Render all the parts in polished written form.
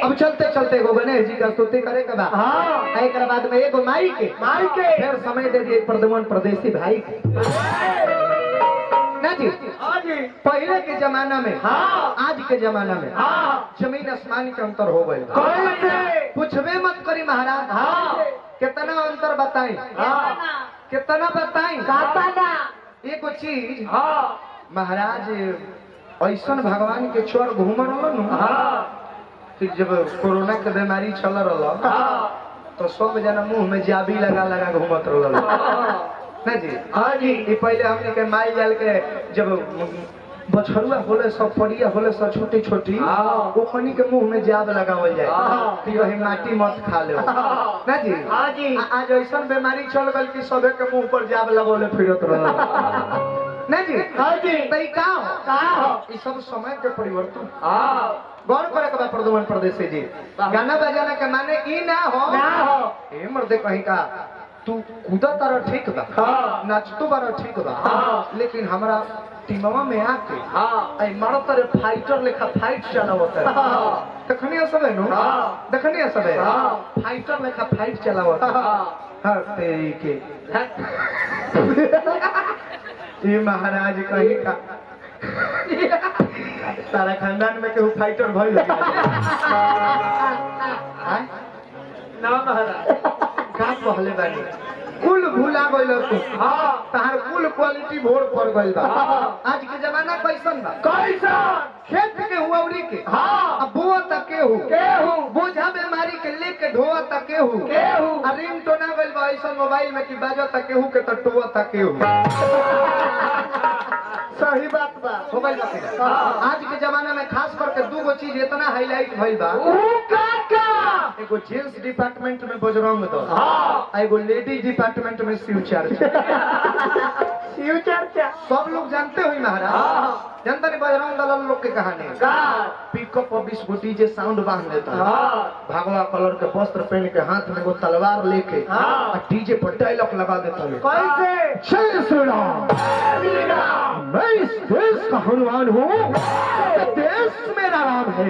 अब चलते चलते एगो गणेश जी का स्तुति करे के बाद हां एक बाद में एगो माई के फिर समय दे दिए प्रदमन परदेसी भाई के ना जी। हां जी पहले के जमाना में आज के जमाना में जमीन आसमान के अंतर हो गए। पूछबे मत करी महाराज कितना अंतर बताई कितना बताई एगो चीज महाराज ऐसा भगवान के चोर घूम रहा फिर जब कोरोना के बीमारी चल रहा तो सब जना मुंह में जाबी लगा लगा घूमत रहा ना जी। हाँ जी ये पहले हमने के माई जाल के जब बछरुआ होले सब पड़िया होले सब छोटी छोटी वो खनी के मुंह में जाब लगावल जाए कि वही माटी मत खा ले ना जी। हाँ जी आज ऐसा बीमारी चल गई कि सबे के मुंह पर जाब लगौले फिरत रहा ना जी। हाँ जी तई का ये सब समय के परिवर्तन गौर करे के प्रदमन परदेसी जी गाना बजाना के माने ई ना हो ए मर्दे कहीं का तू कूदा तारा ठीक बा नाचतो बारा ठीक बा लेकिन हमरा टीमवा में आके आई मारो तारे फाइटर लेखा फाइट चलावत है देखनिया सब है नो देखनिया सब है फाइटर लेखा फाइट चलावत हां तेरी के ये महाराज कहीं का सारा खानदान में केहू फाइटर भइल ना महाराज का कहले बानी कुल भूला गइल तू तार कुल क्वालिटी भोर पड़ गइल बा। आज के जमाना कैसन बा कैसन खेत के हुआवरी के अब बुआ तक केहू बोझा बीमारी के लेके ढोआ तक केहू आ रिंग तो ना गइल बा ऐसा मोबाइल में कि बाजा तक केहू के तो टोआ तक केहू सही बात बा हो गइल बा। आज के जमाना में खास करके दू गो चीज इतना हाईलाइट भइल बा एगो जेंट्स डिपार्टमेंट में बजरंग दल एगो लेडीज डिपार्टमेंट में शिव चर्चा सब लोग जानते हुई महाराज जनता ने बजरंग दल लोग के कहानी पिकअप और 20 डीजे साउंड बांध देता भगवा कलर के वस्त्र पहन के हाथ में वो तलवार लेके डीजे पर डायलॉग लगा देता है कैसे जय श्री राम मैं इस देश का हनुमान हूँ देश मेरा राम है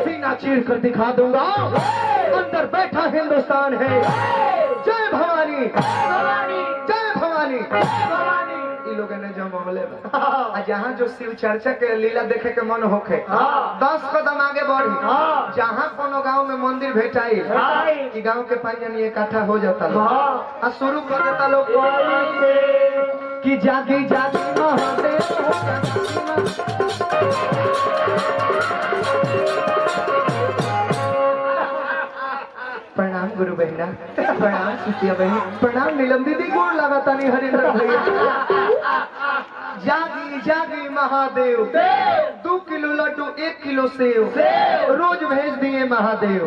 सीना चीर कर दिखा दूंगा अंदर बैठा हिंदुस्तान है जय भवानी जय भवानी इन लोगों ने जो मामले में जहाँ जो शिव चर्चा के लीला देखे के मन होखे 10 कदम आगे बढ़ी जहाँ कोनो गांव में मंदिर भेटाई कि गांव के पाँच इकट्ठा हो जाता लोग शुरू कर देता लोग कि जागी जागी प्रणाम गुरु बहना प्रणाम सुतिया बहनी प्रणाम नीलम दीदी गोड़ लगाता नहीं हरिंदर भैया जागी जागी महादेव 2 किलो लड्डू 1 किलो सेव रोज भेज दिए महादेव।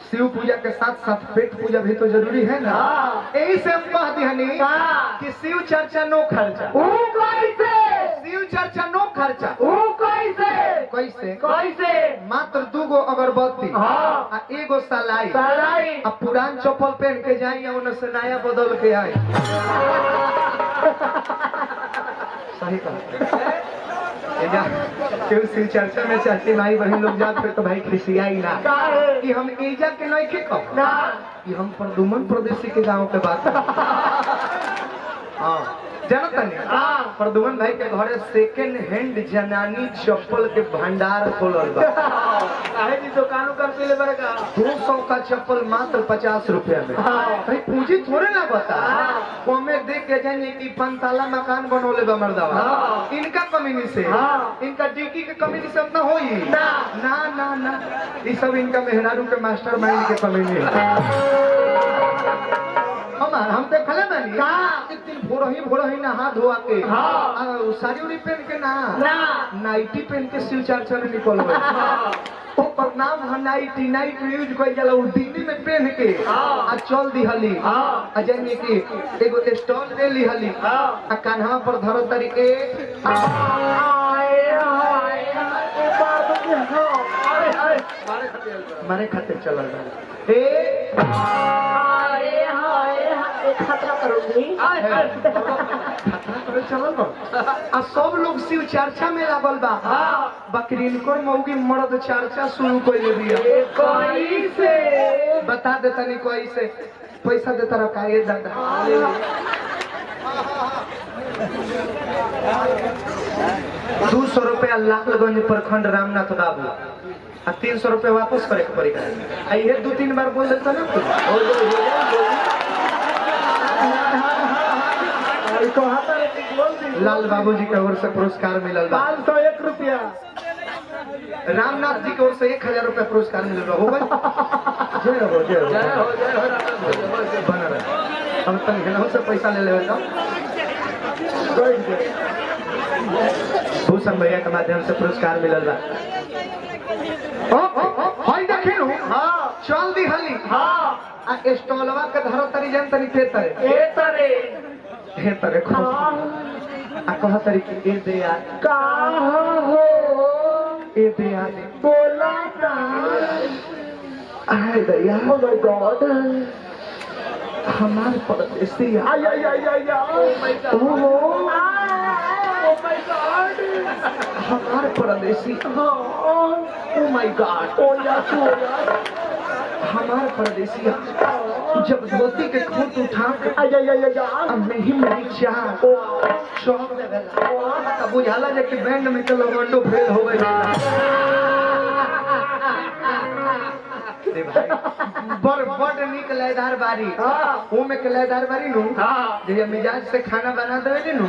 शिव पूजा के साथ साथ पेट पूजा भी तो जरूरी है ना यही से हम कह दिहनी कि शिव चर्चा नो खर्चा शिव चर्चा नो खर्चा कैसे कैसे मात्र 2 गो अगरबत्ती एगो सलाई आ पुरान चप्पल पहन के जाई उन से नया बदल के आए सही कहा शिव चर्चा में चाहती भाई बहन लोग जाते तो भाई खिसियाई ना कि हम ईजा के नहीं के कहो ना कि हम प्रदुमन प्रदेशी के गांव के बात हाँ जानता नहीं प्रदुमन भाई के घरे सेकेंड हैंड जनानी चप्पल के भंडार खोलल बा दुकानों का 200 का चप्पल मात्र 50 रुपया में भाई पूंजी थोड़े ना बता कमे देख के जाने कि 5 ताला मकान बनोले बा मर्दावा इनका कमीनी से इनका डिकी के कमीनी से उतना होई ना ना ना ना ये सब इनका मेहरारू के मास्टर माइंड के कमीनी है हम देखले बानी एक दिन भोरही नहा धोआ के साड़ी उड़ी पहन के ना नाइटी पहन के शिव चर्चा में निकल गए ओकर नाम है नाइटी नाइट यूज कर जाला उ दिल्ली में पहन के आ चल दिहली आ जाने की एगो स्टॉल ले लिहली आ कान्हा पर धरो तरीके मारे खातिर चलल ए खतरा करूंगी। चलल बा आ सब लोग शिव चर्चा में लागल बा। बकरीन को मौगी मर्द चर्चा शुरू कइले बिया। कैसे बता देता नहीं कोई से पैसा देता रहा का ये दादा 200 रुपया लालगंज प्रखंड रामनाथ बाबू आ 300 रुपया वापस करे के पड़ी। ये 2-3 बार बोल देता ना लाल बाबू जी की ओर से पुरस्कार मिलल बा 501 रुपया। रामनाथ जी की ओर से 1000 रुपया पुरस्कार मिलल बा। हो गए जय हो जय हो जय हो जय हो बना रहे। हम तन घनौ से पैसा ले लेवे तो भूषण भैया के माध्यम से पुरस्कार मिलल बा। हाय देखिनु हां चल दी हली हां आ स्टॉलवा के धरो तरी जन तनी के तरे हे तरे खो आ कह तरी के ए दे यार का हो ए दे यार बोला ना। आय दया ओ माय गॉड हमारे परदेसी आई आई आई आई oh my God oh my God हमारे परदेसी ओ माय गॉड ओ यार हमारे परदेसी जब धोती के खूंट उठा के आई आई आई आई अब नहीं मेरी चाह शौक लगला तब बुझाला जे कि बैंड में के लवंडो फेल हो गए। बड़ निक लयदार बारी ओ में के लयदार बारी नु जे मिजाज से खाना बना देवे नु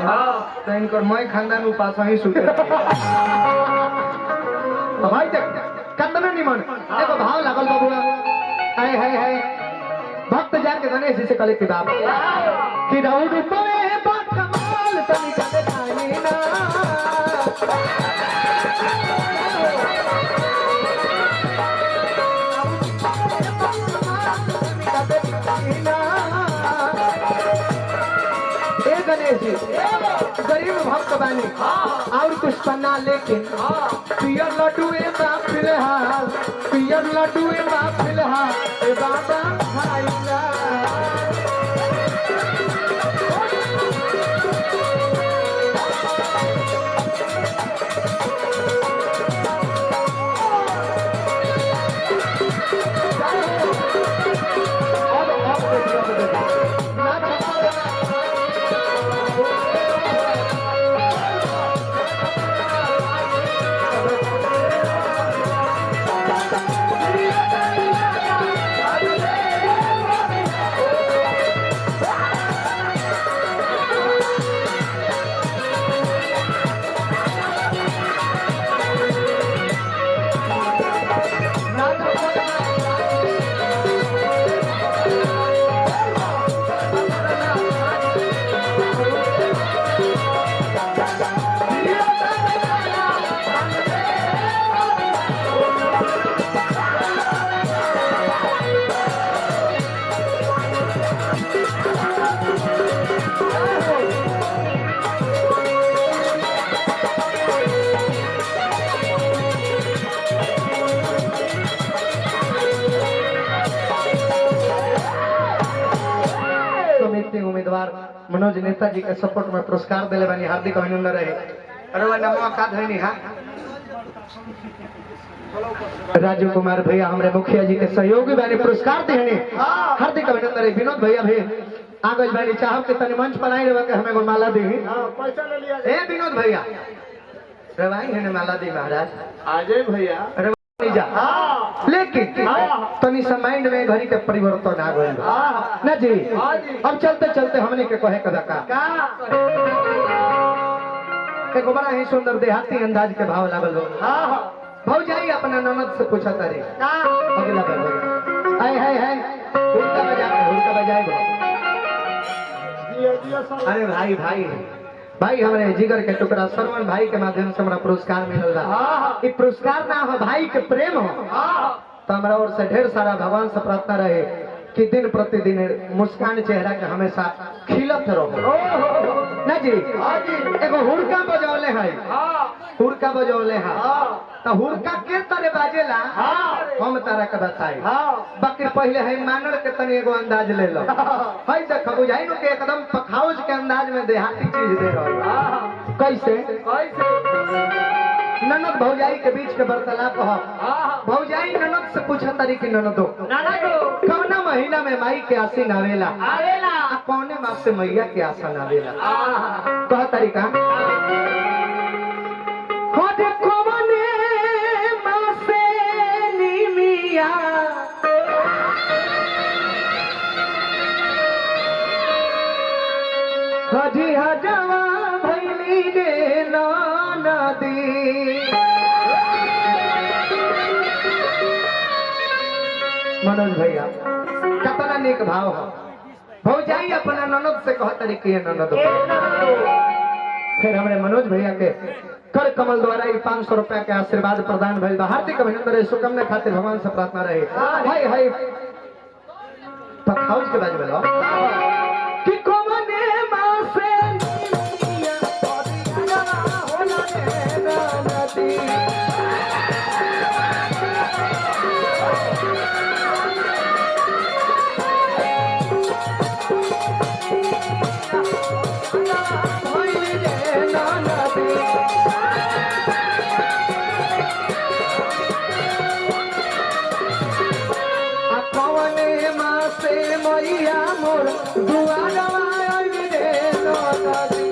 तो इनकर मैं खानदान उपास ही सुते भाई देख कतना निमन एगो भाव लागल बाबूआ हाय हाय हाय भक्त जाके गणेश जी से कले के बाप कि राउड पे बाथमाल तनी कदे खानी ना गणेश जी गरीब भक्त बानी और कुछ पन्ना लेकिन पियर लड्डू ए बाप फिलहाल पियर लड्डू ए बाप फिलहाल ए बाबा खाइला उम्मीदवार मनोज नेताजी के सपोर्ट में पुरस्कार दिले बानी हार्दिक अभिनंदन रहे। अरे नमवा का धनी हा राजू कुमार भैया हमारे मुखिया जी के सहयोगी बानी पुरस्कार देने हार्दिक अभिनंदन रहे। विनोद भैया भी आगे बानी चाहब के तनी मंच पर आई रहे के हमें माला दी पैसा ले लिया ए विनोद भैया रवाई है माला दी महाराज आजे भैया जा लेकिन तनी सा माइंड में घड़ी के परिवर्तन आ गए ना जी। अब चलते चलते हमने के कहे कदा का एक बड़ा ही सुंदर देहाती अंदाज के भाव लागल हो भौजाई अपना ननद से पूछा तारी अगला बार हाय हाय हाय हुड़का बजाए अरे भाई भाई भाई हमारे जिगर के टुकड़ा सरवन भाई के माध्यम से हमारा पुरस्कार मिल रहा। ये पुरस्कार ना हो भाई के प्रेम हो तो हमारा ओर से ढेर सारा भगवान से प्रार्थना रहे कि दिन प्रतिदिन मुस्कान चेहरा के हमेशा खिलत रहो ना जी। एगो हुड़का बजौले है हुड़का बजौले हा तो हुड़का के तरह बाजेला हम तारा के बताई बाकी पहले है मानर के तनी एगो अंदाज ले लो है देख बुझाई नु के एकदम पखाउज के अंदाज में देहाती चीज दे रहा कैसे ननद भौजाई के बीच के वार्तालाप हो भौजाई ननद से पूछा तारी की ननदो कौना महीना में माई के आसीन आवेला कौने मास से मैया के आसन आवेला कह तरीका हजी हजवा भैली गे नदी मनोज भैया कितना नेक भाव हो भौजाई अपना ननद से कह तरीके ननद फिर हमारे मनोज भैया के कर कमल द्वारा 500 रुपया के आशीर्वाद प्रदान भइल बा हार्दिक अभिनंदन शुभकामना खातिर भगवान से प्रार्थना रहे हाय हाय पखाउज के बाजू में लो कि कोमने मां से होला रे नदी मैया मोर दुआरा रे नदी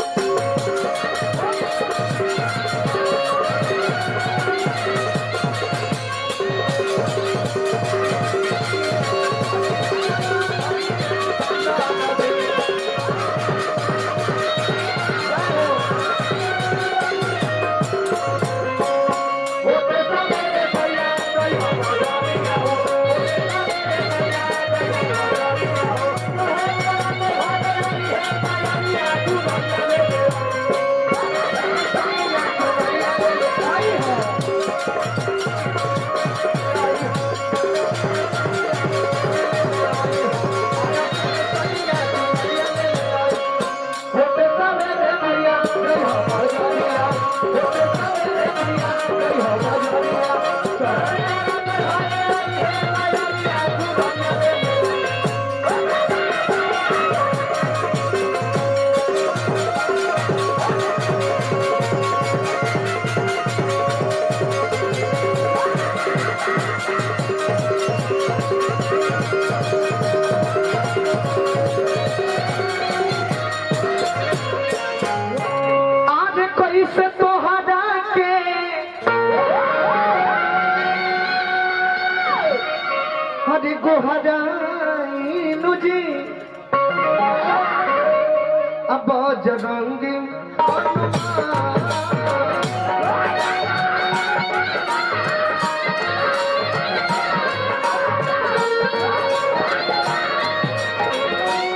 अब जगंगी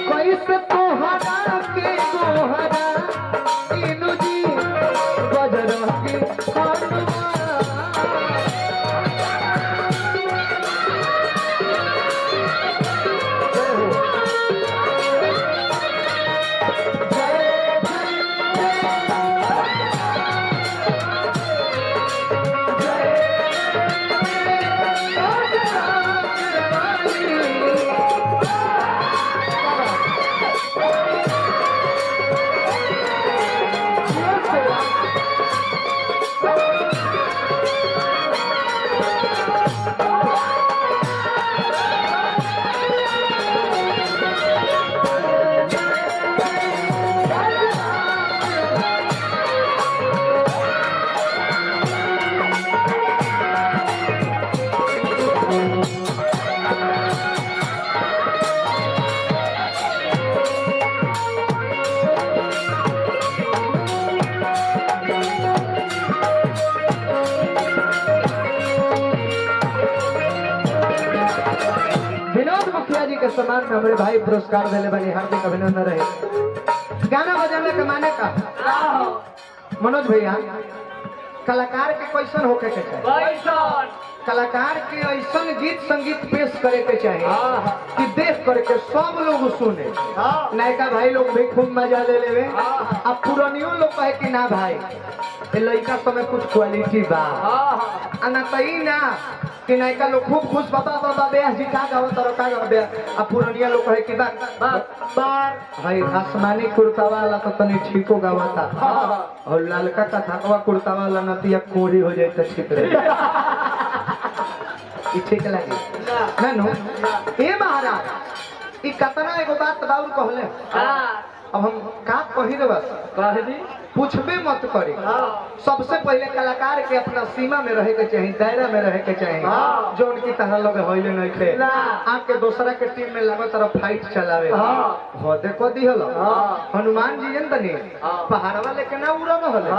कैसे तोहरा के गोहरा इनु जी बजरंगी के सम्मान में हमारे भाई पुरस्कार देने वाले हार्दिक अभिनंदन रहे। गाना बजाने के माने का मनोज भैया कलाकार के क्वेश्चन होके के चाहिए कलाकार के ऐसा गीत संगीत पेश करे के चाहिए कि देख करके सब लोग सुने। नयका भाई लोग भी खूब मजा ले लेवे, अब पुरानियों लोग कहे कि ना भाई ये लड़का समय कुछ क्वालिटी बा, ना तई ना कि नयका लोग खूब खुश बाबा बाबा बे जी का गावत तर का गावत बे, अब पुरानिया लोग कहे कि बा भाई आसमानी कुर्ता वाला तो तनी ठीको गावता और लालका का थाकवा कुर्ता वाला नतिया कोड़ी हो जाए तो ठीक रहे। ठीक लगे ना नो ए महाराज ई कतना एगो बात बाबू कहले। अब हम का कही रे बस कह दी पूछबे मत करी। सबसे पहले कलाकार के अपना सीमा में रहे के चाहिए, दायरा में रहे के चाहिए, जो उनकी तरह लोग होइले नहीं थे आपके दूसरा के टीम में लगा तरफ फाइट चलावे हो देखो दी हलो हनुमान जी जन तनी पहाड़वा लेके ना उड़ा रहले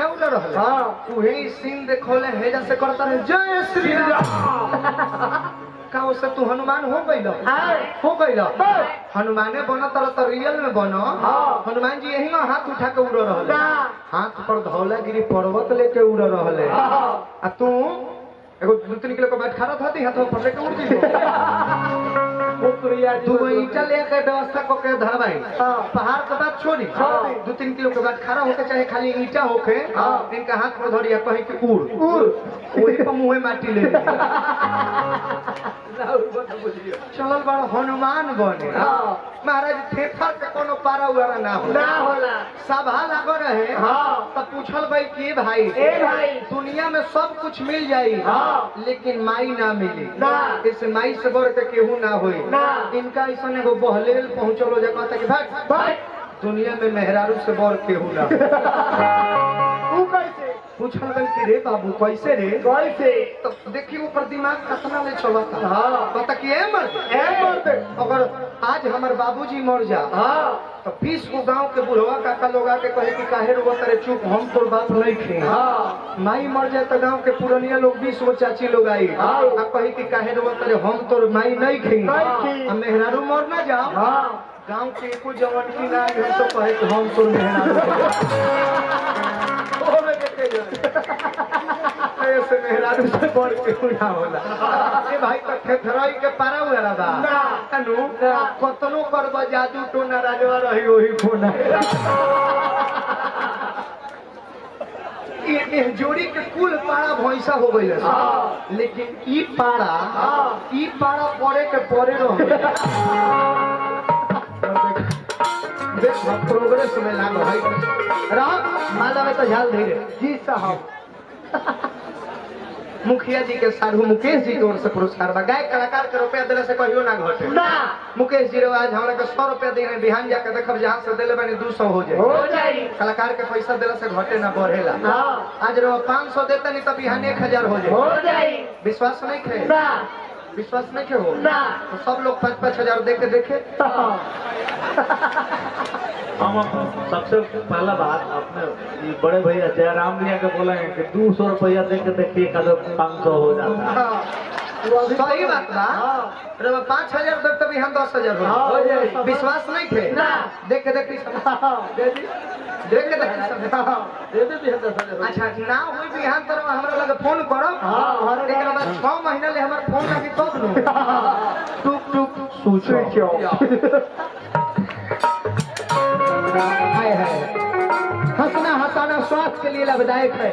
ना उड़ा रहले उहे सीन देखोले हे जैसे करता रहे जय श्री राम का उससे तू हनुमान हो गइलो हनुमाने बनो तो रियल में बनो। हनुमान जी यही में हाथ उठा के उड़ रहले, हाथ पर धौलागिरी पर्वत लेके उड़ रहले, आ तू एगो 2-3 किलो के बैठ खड़ा था हाथ पर लेके उड़ जी तू ईटा लेके व्यवस्था को के धरवाई पहाड़ के बात छोड़ी 2-3 किलो के बाद खड़ा होके चाहे खाली ईटा होके इनका हाथ में धरिया कहे कि उड़ उड़ वही पर मुँह माटी ले चलल बड़ा हनुमान बने महाराज थेथर के कोनो पारा उरा ना होला सभा लागो रहे तब पूछल भाई कि भाई दुनिया में सब कुछ मिल जाई लेकिन माई ना मिली इस माई से बढ़ के केहू ना होई। इनका ऐसा एगो बहलेल पहुंचलो जगह तक भाई दुनिया में मेहरारू से बढ़ केहू ना पूछल गई कि रे बाबू कैसे रे तो देखिए ऊपर दिमाग कितना ले चला था बता कि मर्द अगर आज हमारे बाबूजी मर जा तो 20 को गांव के बुढ़वा काका लोग आके कहे कि काहे रो तेरे चुप हम तोर बाप नहीं थे माई मर जाए तो गांव के पुरानिया लोग 20 को चाची लोग आई आ कहे कि काहे रो तेरे हम तोर माई नहीं थे मेहरारू मर ना जाओ गांव के एको जवान की ना है तो कहे कि हम तोर मेहरारू ऐसे मेहरारू से बढ़ के ना होला ए भाई तो थेथराई के पारा हुआ बा अनु कतनो करबा जादू टोना राजवा रही ओही फोना ये जोड़ी के कुल पारा भैंसा हो गइल लेकिन ई पारा पड़े के पड़े रह देख प्रोग्रेस में लागो भाई राम माला में तो झाल धीरे जी साहब मुखिया जी के साधु मुकेश जी की ओर से पुरस्कार बा गायक कलाकार के रुपया दिले से कहियो ना घटे मुकेश जी आज हमरा के 100 रुपया दे बिहान जाके देखब जहां से दिले बनी 200 हो जाए कलाकार के पैसा दिले से घटे ना बढ़ेला आज रो 500 देता नहीं तो बिहान 1000 हो जाए विश्वास नहीं खे विश्वास नहीं के हो तो सब लोग 5-5 हजार दे के देखे। हम सबसे पहला बात अपने बड़े भैया जयराम भैया के बोला है कि 200 रुपया दे के देखिए कदम 500 हो जाता है। सही बात बा 5000 दे तो भी हम 10000 हो जाए विश्वास नहीं थे देख के देख अच्छा ना हुई बिहान तरह हमरा लगे फोन करब एक बाद 6 महीना ले हमर फोन लगी तब नु टुक टुक स्विच हंसना हंसाना स्वास्थ्य के लिए लाभदायक है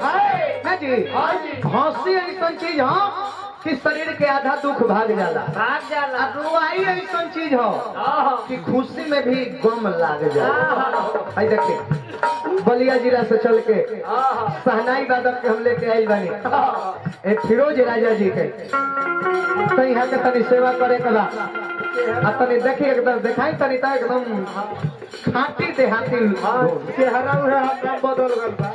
ना जी हंसी ऐसा चीज हो कि शरीर के आधा दुख भाग जाला रुआई ऐसा चीज हो कि खुशी में भी गम लाग जाला। देखिए बलिया जिला से चल के सहनाई बादक के हम लेके आई बनी फिरोज राजा जी के तो यहाँ के तनी सेवा करे के बा तनी देखिए एकदम दिखाई तनी ता एकदम खाटी देहाती चेहरा बदल गल बा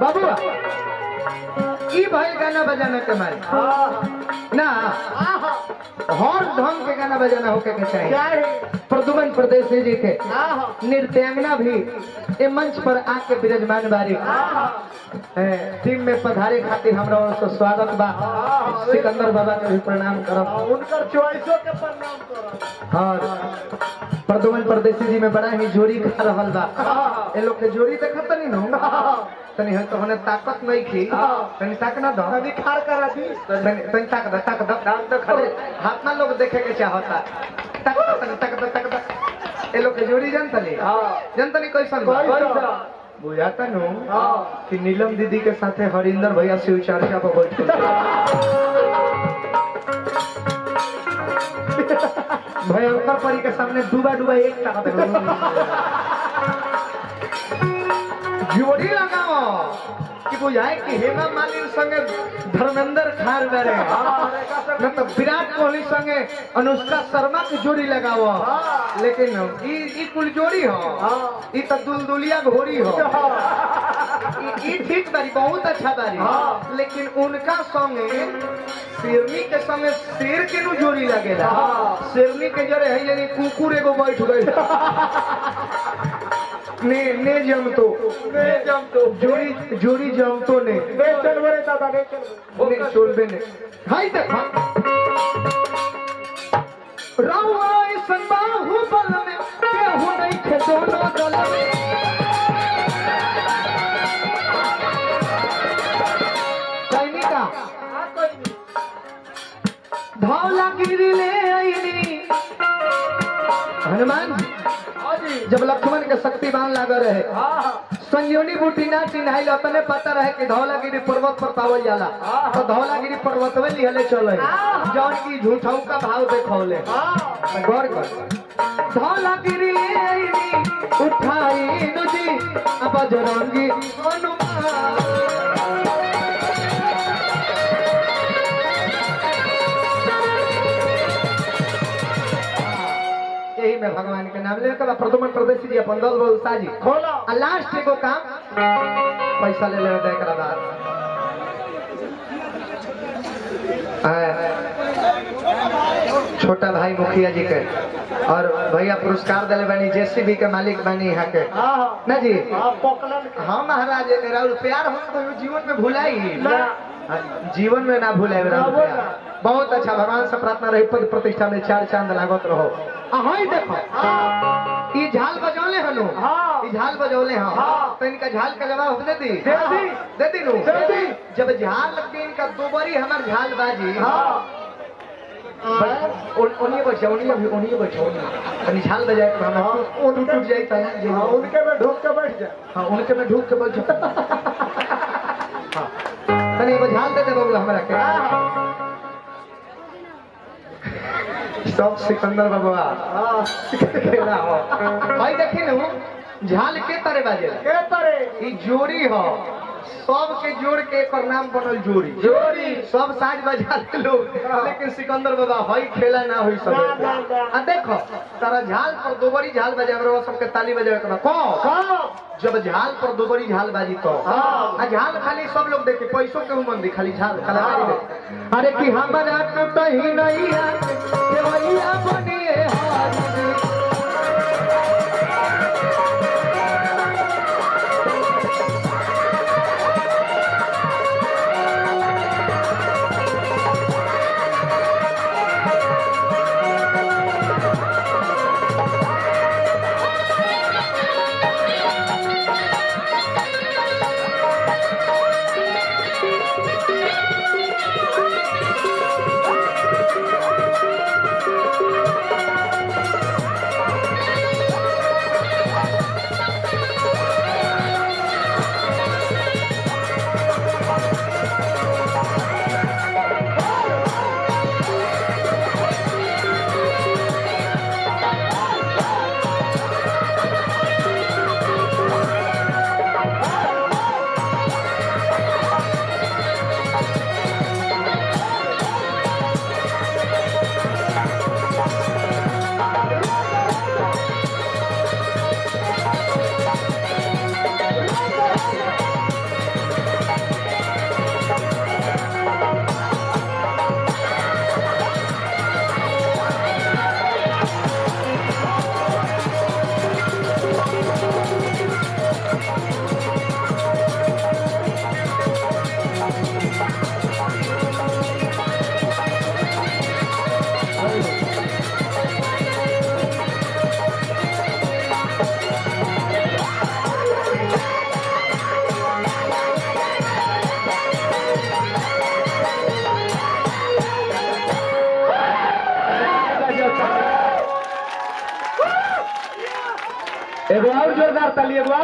बाबूआ ई भाई गाना बजाना के मारे ना हर ढंग के गाना बजाना होके के चाहिए। प्रदुमन प्रदेशी जी के नृत्यांगना भी ए मंच पर आके विराजमान बारी टीम में पधारे खातिर हमरा ओर से स्वागत बा। सिकंदर बाबा के भी प्रणाम करब, उनकर चॉइसों के प्रणाम करब। और प्रदुमन परदेसी जी में बड़ा ही जोड़ी खा रहल बा। ए लोग के जोड़ी देखत नहीं न तनी है तो हने ताकत नहीं थी तनी ताक ना दो कभी खार करा दी तनी ताक दो नाम तो खाली हाथ में लोग देखे के चाहता ताक ए लोग के जोड़ी जानता नहीं कैसन बुझाता नु कि नीलम दीदी के साथे हरिंदर भैया शिव चर्चा पर बैठ भयंकर परी के सामने डूबा एक जोड़ी लगाओ कि बुझाए कि हेमा मालिनी संगे धर्मेंद्र खार बेरे न तो विराट कोहली संगे अनुष्का शर्मा की जोड़ी लगाओ। लेकिन ई कुल जोड़ी हो ई तो दुलदुलिया घोड़ी हो ई ठीक बारी बहुत अच्छा बारी। लेकिन उनका संगे शेरनी के संगे शेर के नु जोड़ी लगेला। शेरनी के जरे है यानी कुकुर एगो बैठ गई ने जम तो जोड़ी जम तो ने चल बरे दादा ने चोलबे ने हाय देखा रहुआ ऐसन बाहु बल में केहू नहीं थे दोनों दल में सैनिका धौला गिरी ले आईनी हनुमान जी जब लक्ष्मण के शक्तिमान लागे रहे संयोनी बूटी ना चिन्हाइल अपने पता रहे कि धौलागिरी पर्वत पर पावल जाला तो धौलागिरी पर्वत में लिहले चले जौन की झूठाऊ का भाव देखौले गौर कर धौलागिरी उठाई नदी अब बजरंगी हनुमान यही में भगवान के नाम लेकर प्रदुमन प्रदेशी जी अपन दल बल साजी खोला आ लास्ट एगो काम पैसा ले ले एकरा बाद छोटा भाई मुखिया जी के और भैया पुरस्कार दिले बनी जेसीबी के मालिक बनी यहाँ के ना जी हाँ महाराज राहुल प्यार हम तो जीवन में भुलाई जीवन में ना भूले बहुत अच्छा भगवान से प्रार्थना रही पद प्रतिष्ठा में 4 चांद लागत रहो। हां देखो ई झाल बजौले हनु ई झाल बजौले हां तो इनका झाल का जवाब दे दी नु जब झाल लग गई इनका दो बारी हमार झाल बाजी उन्हीं बचाओ तनी झाल बजाए तो हम टूट जाए ता उनके में ढूक के बैठ जा हां उनके में ढूक के बैठ जा हां तनी एगो झाल दे दे बाबू हमरा के सब सिकंदर बाबा खेला हो भाई देखी न झाल के तरह बाजे के तरह ई जोड़ी हो सब के जोड़ के एकर नाम बनल जोड़ी सब साज बजा लोग लेकिन सिकंदर बाबा हई खेला ना होई सब आ देखो तारा झाल पर दोबरी झाल बजावे रो सबके ताली बजावे के को जब झाल पर दोबरी झाल बाजी तो आ झाल खाली सब लोग देखे पैसों के मन दी खाली झाल कलाकारी देखे अरे कि हमरा कहीं नहीं है केवलिया बनिए हारी एगो और जोरदार ताली एगो और